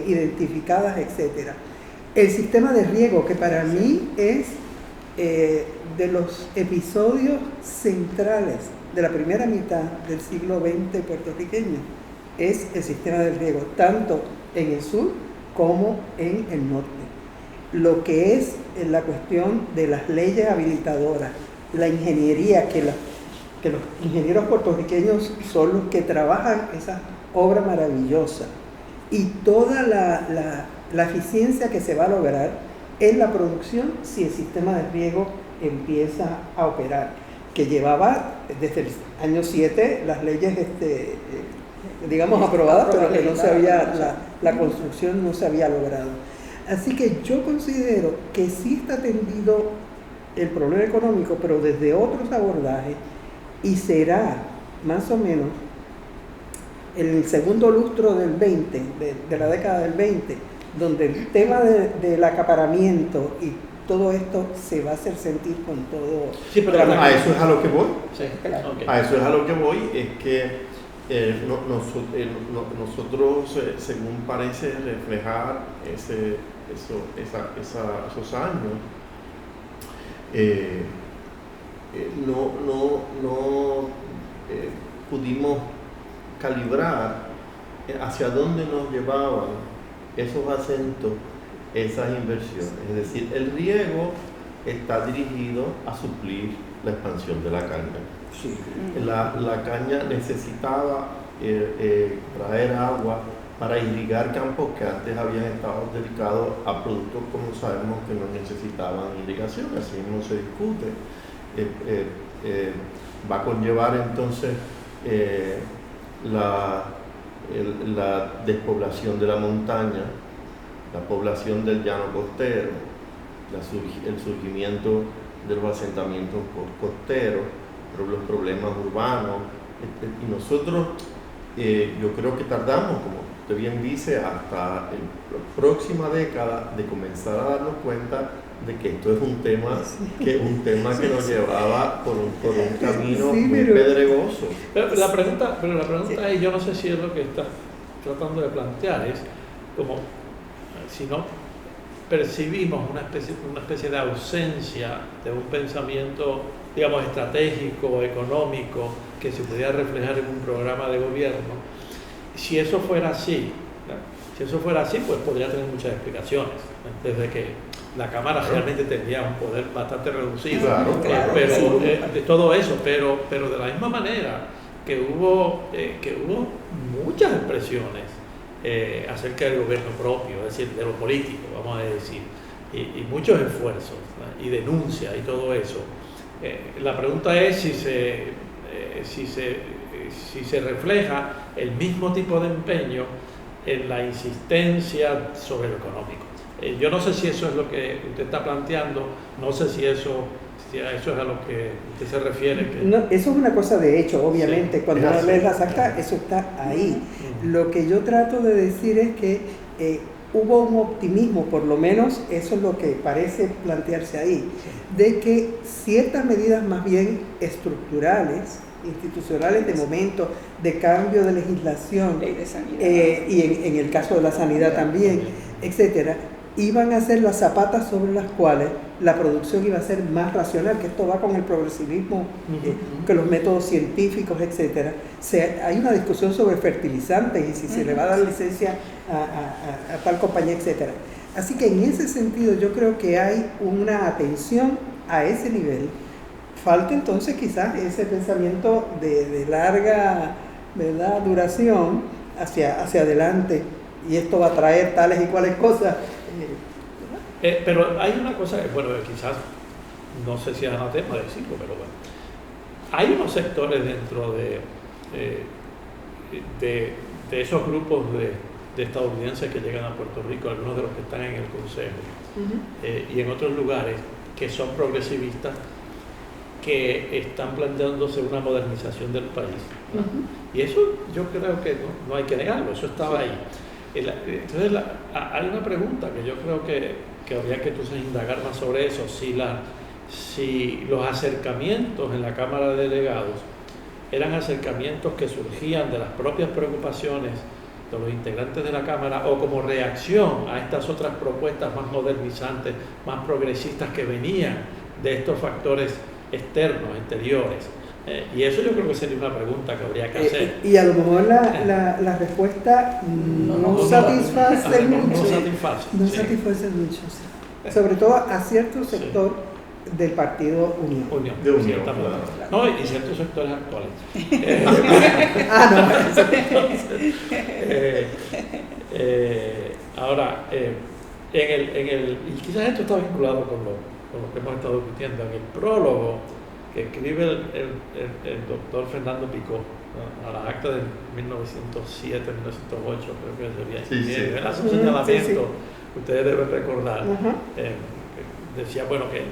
identificadas, etc. El sistema de riego, que para mí es de los episodios centrales de la primera mitad del siglo XX puertorriqueño, es el sistema del riego, tanto en el sur como en el norte. Lo que es la cuestión de las leyes habilitadoras, la ingeniería, que los ingenieros puertorriqueños son los que trabajan esa obra maravillosa, y toda la eficiencia que se va a lograr en la producción si el sistema de riego empieza a operar, que llevaba desde el año 7 las leyes digamos aprobadas, pero que no se había, la construcción no se había logrado. Así que yo considero que sí está atendido el problema económico, pero desde otros abordajes, y será más o menos el segundo lustro del 20, de la década del 20, donde el tema del acaparamiento y todo esto se va a hacer sentir con todo. Sí, pero a eso es a lo que voy. Sí, okay. A eso es a lo que voy, es que nosotros, según parece reflejar esos años, no pudimos calibrar hacia dónde nos llevaban esos acentos, esas inversiones. Es decir, el riego está dirigido a suplir la expansión de la caña. Sí. La caña necesitaba traer agua para irrigar campos que antes habían estado dedicados a productos como sabemos que no necesitaban irrigación, así mismo se discute. Va a conllevar entonces la despoblación de la montaña, la población del llano costero, el surgimiento de los asentamientos costeros, los problemas urbanos, y nosotros yo creo que tardamos, como usted bien dice, hasta la próxima década de comenzar a darnos cuenta de que esto es un tema que nos llevaba por un camino muy pedregoso. Pero la pregunta es, yo no sé si es lo que está tratando de plantear, es como si no percibimos una especie de ausencia de un pensamiento, digamos, estratégico, económico, que se pudiera reflejar en un programa de gobierno. Si eso fuera así, pues podría tener muchas explicaciones, desde que la Cámara realmente tenía un poder bastante reducido, de todo eso, pero de la misma manera que hubo muchas expresiones acerca del gobierno propio, es decir, de lo político, vamos a decir, y muchos esfuerzos, ¿no? Y denuncias y todo eso. La pregunta es si se refleja el mismo tipo de empeño en la insistencia sobre lo económico. Yo no sé si eso es lo que usted está planteando, no sé si a eso es a lo que usted se refiere. No, eso es una cosa de hecho, obviamente, sí, cuando uno lees las actas, eso está ahí. Lo que yo trato de decir es que hubo un optimismo, por lo menos eso es lo que parece plantearse ahí, de que ciertas medidas más bien estructurales, institucionales de momento, de cambio de legislación, ley de sanidad, y en el caso de la sanidad también, etcétera, iban a ser las zapatas sobre las cuales la producción iba a ser más racional, que esto va con el progresivismo, que los métodos científicos, etcétera. Hay una discusión sobre fertilizantes y si se le va a dar licencia a tal compañía, etcétera. Así que en ese sentido yo creo que hay una atención a ese nivel. Falta entonces quizás ese pensamiento de larga, ¿verdad?, duración hacia adelante, y esto va a traer tales y cuales cosas. Pero hay una cosa, bueno, quizás, no sé si es anatema decirlo, pero bueno, hay unos sectores dentro de esos grupos de estadounidenses que llegan a Puerto Rico, algunos de los que están en el Consejo, y en otros lugares, que son progresivistas, que están planteándose una modernización del país, ¿no? Y eso yo creo que no hay que negarlo, eso estaba ahí. Entonces hay una pregunta que yo creo que habría que entonces indagar más sobre eso, si los acercamientos en la Cámara de Delegados eran acercamientos que surgían de las propias preocupaciones de los integrantes de la Cámara o como reacción a estas otras propuestas más modernizantes, más progresistas que venían de estos factores externos, exteriores. Y eso yo creo que sería una pregunta que habría que hacer. Y a lo mejor la respuesta no satisface mucho. No satisface mucho, sí. Sobre todo a cierto sector del Partido Unión. De Unión, claro. No, y ciertos sectores actuales. Ahora, y quizás esto está vinculado con lo que hemos estado discutiendo, en el prólogo que escribe el doctor Fernando Picó a la acta de 1907, 1908, creo que sería. Él hace un señalamiento que ustedes deben recordar. Decía, bueno, que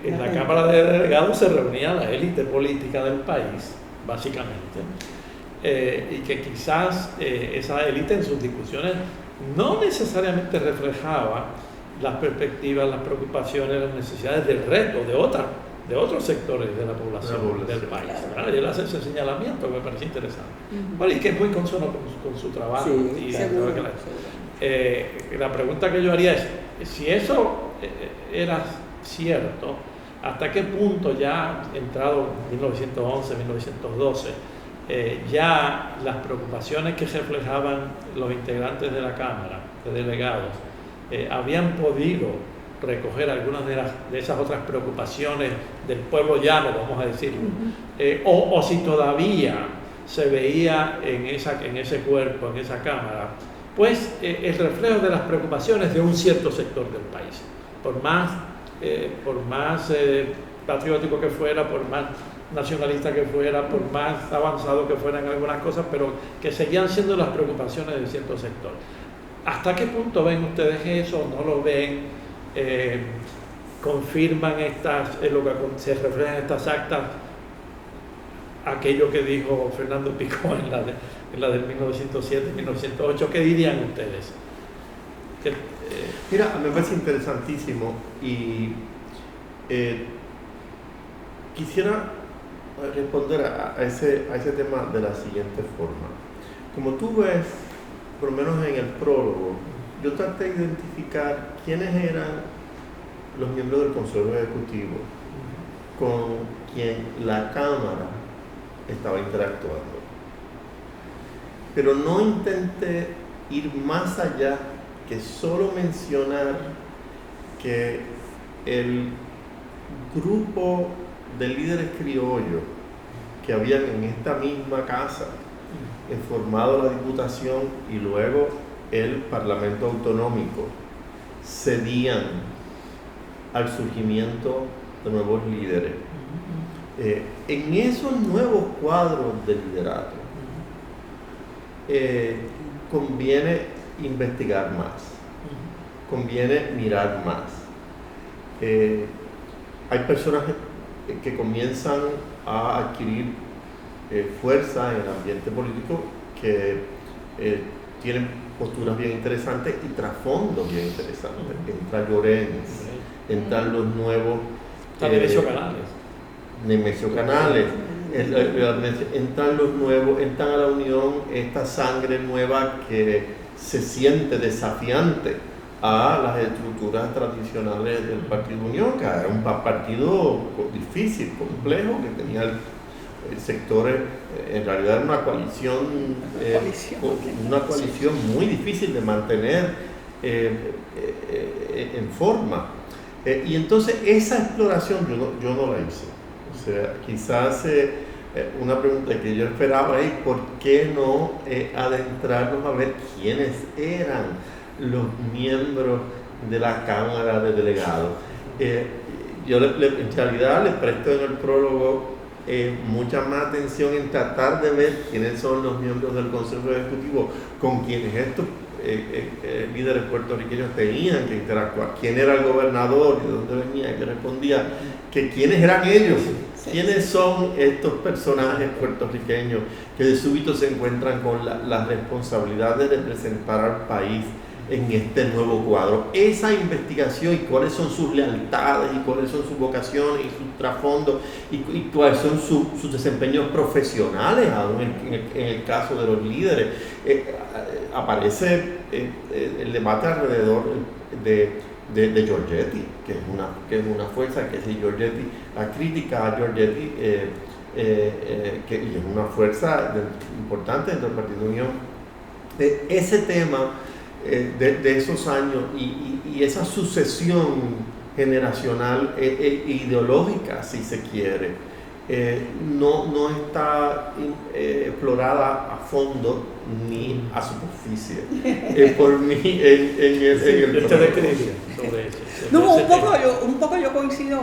en la Cámara de Delegados se reunía la élite política del país, básicamente, y que quizás esa élite en sus discusiones no necesariamente reflejaba las perspectivas, las preocupaciones, las necesidades del resto, de otros sectores de la población del país. Claro. Y él hace ese señalamiento que me parece interesante. Bueno, y que es muy consono con su trabajo. Sí, y la pregunta que yo haría es, si eso era cierto, ¿hasta qué punto ya, entrado 1911, 1912, ya las preocupaciones que reflejaban los integrantes de la Cámara de Delegados habían podido recoger algunas de esas otras preocupaciones del pueblo llano, vamos a decirlo, o si todavía se veía en ese cuerpo, en esa Cámara, pues el reflejo de las preocupaciones de un cierto sector del país. Por más patriótico que fuera, por más nacionalista que fuera, por más avanzado que fueran algunas cosas, pero que seguían siendo las preocupaciones de cierto sector. ¿Hasta qué punto ven ustedes eso? ¿No lo ven? ¿Confirman lo que se refleja en estas actas aquello que dijo Fernando Picó en la del 1907, 1908? ¿Qué dirían ustedes? Mira, me parece interesantísimo y quisiera responder a ese tema de la siguiente forma. Como tú ves, por lo menos en el prólogo, yo traté de identificar quiénes eran los miembros del Consejo Ejecutivo con quien la Cámara estaba interactuando. Pero no intenté ir más allá que solo mencionar que el grupo de líderes criollos que habían en esta misma casa formado la Diputación y luego el Parlamento Autonómico cedían al surgimiento de nuevos líderes. En esos nuevos cuadros de liderato conviene investigar más, conviene mirar más. Hay personas que comienzan a adquirir fuerza en el ambiente político que tienen posturas bien interesantes y trasfondos bien interesantes. Entra Llorens, entran los nuevos Nemesio Canales, entran los nuevos, entran a la Unión esta sangre nueva que se siente desafiante a las estructuras tradicionales del Partido Unión, que era un partido difícil, complejo, que tenía sectores, en realidad era una coalición muy difícil de mantener en forma. Y entonces esa exploración yo no la hice. O sea, quizás una pregunta que yo esperaba es ¿por qué no adentrarnos a ver quiénes eran los miembros de la Cámara de Delegados? Yo en realidad les presto en el prólogo mucha más atención en tratar de ver quiénes son los miembros del Consejo Ejecutivo con quienes estos líderes puertorriqueños tenían que interactuar, quién era el gobernador y de dónde venía, que respondía, que quiénes eran ellos, quiénes son estos personajes puertorriqueños que de súbito se encuentran con la responsabilidad de representar al país en este nuevo cuadro. Esa investigación y cuáles son sus lealtades y cuáles son sus vocaciones y sus trasfondos y cuáles son sus desempeños profesionales, aún en el caso de los líderes. Aparece el debate alrededor de Giorgetti, que es una fuerza que si Giorgetti, la crítica a Giorgetti, que es una fuerza importante dentro del Partido Unión. Ese tema de esos años y esa sucesión generacional ideológica, si se quiere, no está explorada a fondo ni a superficie por mí en el un poco yo coincido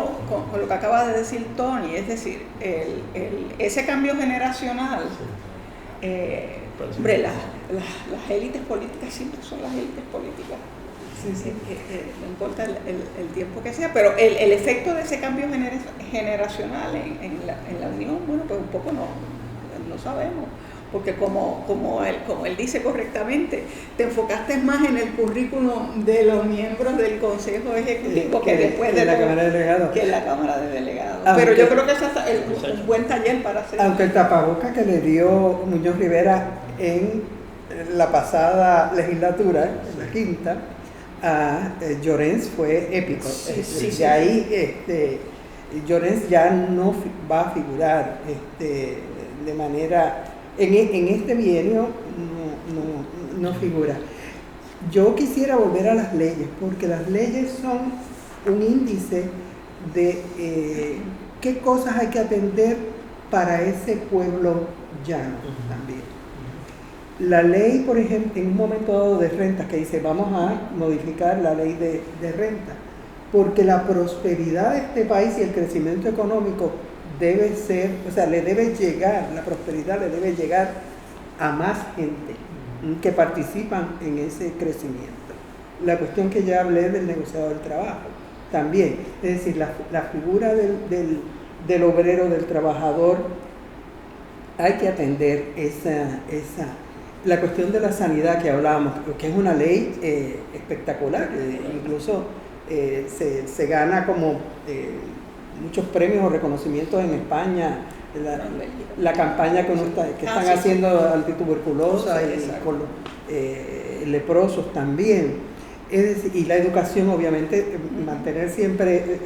con lo que acaba de decir Tony, es decir, ese cambio generacional. Hombre, las élites políticas siempre son las élites políticas, no importa el tiempo que sea, pero el efecto de ese cambio generacional en la Unión, bueno, pues un poco no sabemos, porque como él dice correctamente, te enfocaste más en el currículum de los miembros del Consejo Ejecutivo que después de la Cámara de Delegados. Que en la Cámara de Delegados. Pero yo creo que ese es un buen taller para hacer. Aunque el tapaboca que le dio Muñoz Rivera en la pasada legislatura, en la quinta, a Llorens fue épico. Y ahí Llorens ya no va a figurar de manera... En este bienio no figura. Yo quisiera volver a las leyes, porque las leyes son un índice de qué cosas hay que atender para ese pueblo llano también. la ley, por ejemplo, en un momento dado de rentas, que dice vamos a modificar la ley de renta, porque la prosperidad de este país y el crecimiento económico debe ser, o sea, le debe llegar, la prosperidad le debe llegar a más gente que participan en ese crecimiento. La cuestión que ya hablé del negociador del trabajo, también, es decir, la figura del obrero, del trabajador, hay que atender la cuestión de la sanidad que hablábamos, que es una ley espectacular, incluso se gana como muchos premios o reconocimientos en España, la campaña que están haciendo antituberculosa y con los leprosos también. Es decir, y la educación, obviamente, mantener siempre,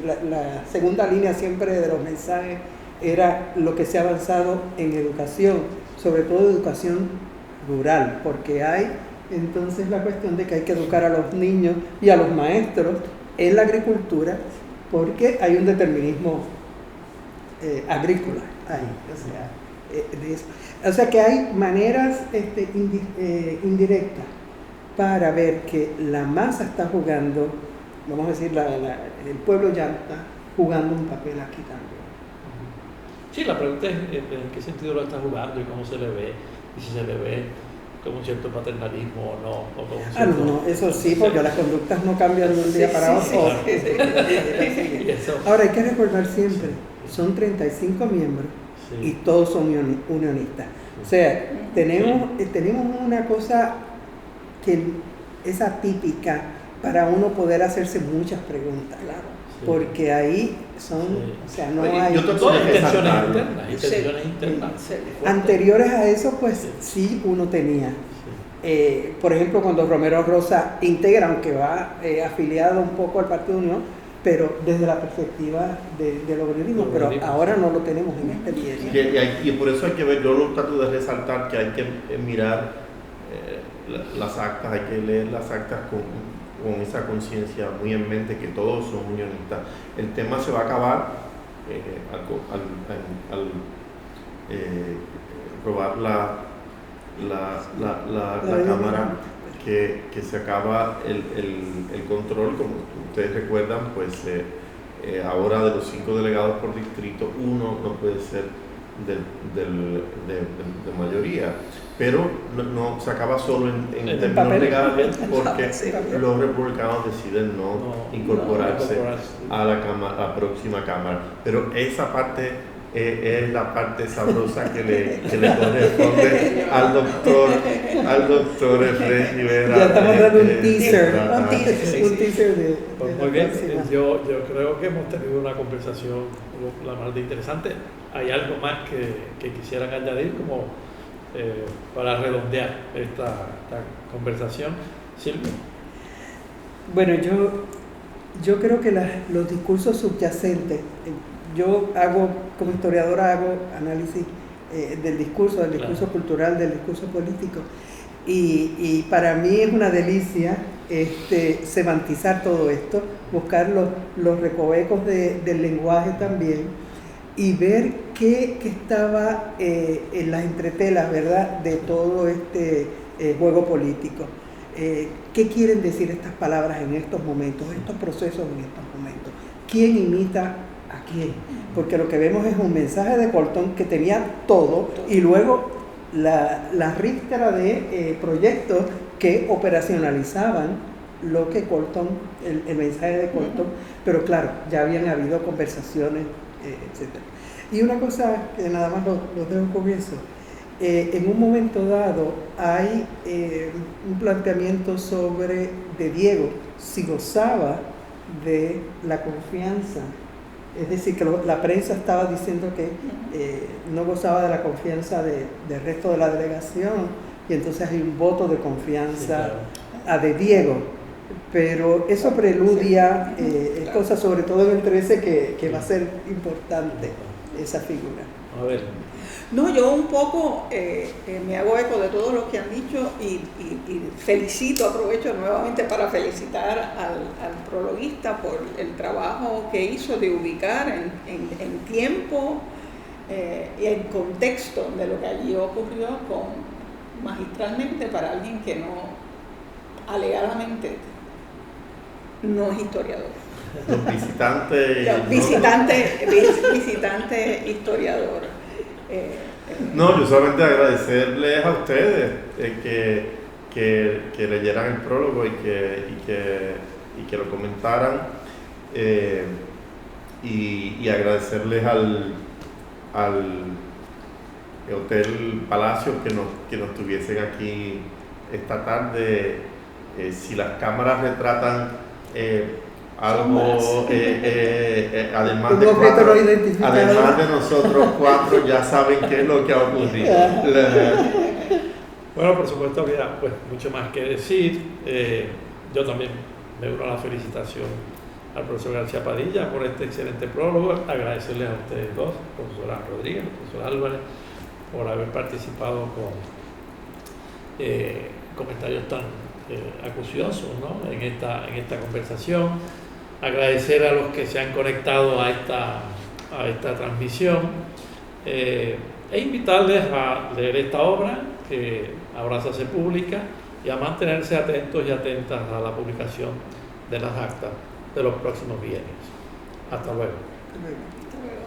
la segunda línea siempre de los mensajes era lo que se ha avanzado en educación, sobre todo educación rural, porque hay entonces la cuestión de que hay que educar a los niños y a los maestros en la agricultura, porque hay un determinismo agrícola ahí, o sea que hay maneras indirectas para ver que la masa está jugando, vamos a decir, el pueblo ya está jugando un papel aquí también. Sí, la pregunta es en qué sentido lo está jugando y cómo se le ve, y si se le ve como un cierto paternalismo o no. O como cierto, no, eso sí, porque las conductas no cambian de un día para otro. Ahora hay que recordar siempre, son 35 miembros y todos son unionistas. O sea, tenemos una cosa que es atípica para uno poder hacerse muchas preguntas, porque ahí son, o sea, no hay intenciones internas. Anteriores a eso, pues sí uno tenía. Por ejemplo, cuando Romero Rosa integra, aunque va afiliado un poco al Partido Unión, pero desde la perspectiva del obrerismo, pero ahora no lo tenemos en este día. Y por eso hay que ver, yo lo trato de resaltar, que hay que mirar las actas, hay que leer las actas con esa conciencia muy en mente que todos son unionistas. El tema se va a acabar al robar la Cámara, que se acaba el control. Como ustedes recuerdan, pues ahora de los 5 delegados por distrito, 1 no puede ser de mayoría, pero no se acaba solo en términos legales, porque los republicanos deciden no incorporarse a la próxima Cámara. Pero esa parte es la parte sabrosa que le corresponde al doctor Efraín Rivera. Ya estamos dando un teaser de muy bien. Yo creo que hemos tenido una conversación la más interesante. ¿Hay algo más que quisieran añadir como para redondear esta conversación? Silvia. Bueno, yo creo que los discursos subyacentes, yo como historiadora hago análisis del discurso cultural, del discurso político, y para mí es una delicia semantizar todo esto, buscar los recovecos del lenguaje también, y ver qué estaba en las entretelas, ¿verdad?, de todo este juego político. ¿Qué quieren decir estas palabras en estos momentos, estos procesos en estos momentos? ¿Quién imita a quién? Porque lo que vemos es un mensaje de Colton que tenía todo, y luego la rístera de proyectos que operacionalizaban lo que Colton, el mensaje de Colton, pero claro, ya habían habido conversaciones, etc. Y una cosa que nada más lo dejo con eso, en un momento dado hay un planteamiento de Diego, si gozaba de la confianza, es decir, que la prensa estaba diciendo que no gozaba de la confianza del resto de la delegación, y entonces hay un voto de confianza a de Diego. Pero eso preludia cosas, sobre todo en el 13, que va a ser importante esa figura. A ver. No, yo un poco me hago eco de todo lo que han dicho y aprovecho nuevamente para felicitar al prologuista por el trabajo que hizo de ubicar en tiempo y en contexto de lo que allí ocurrió con magistralmente para alguien que no, alegadamente, no es historiador. Los visitantes. Visitante historiador. No, yo solamente agradecerles a ustedes que leyeran el prólogo y que lo comentaran, y agradecerles al Hotel Palacio que nos tuviesen aquí esta tarde. Si las cámaras retratan algo, además de nosotros cuatro, ya saben qué es lo que ha ocurrido. Bueno, por supuesto había pues mucho más que decir. Yo también me uno a la felicitación al profesor García Padilla por este excelente prólogo. Agradecerles a ustedes dos, profesora Rodríguez, profesor Álvarez, por haber participado con comentarios tan acuciosos, ¿no? en esta conversación. Agradecer a los que se han conectado a esta transmisión, e invitarles a leer esta obra que ahora se hace pública y a mantenerse atentos y atentas a la publicación de las actas de los próximos bienios. Hasta luego. Hasta luego.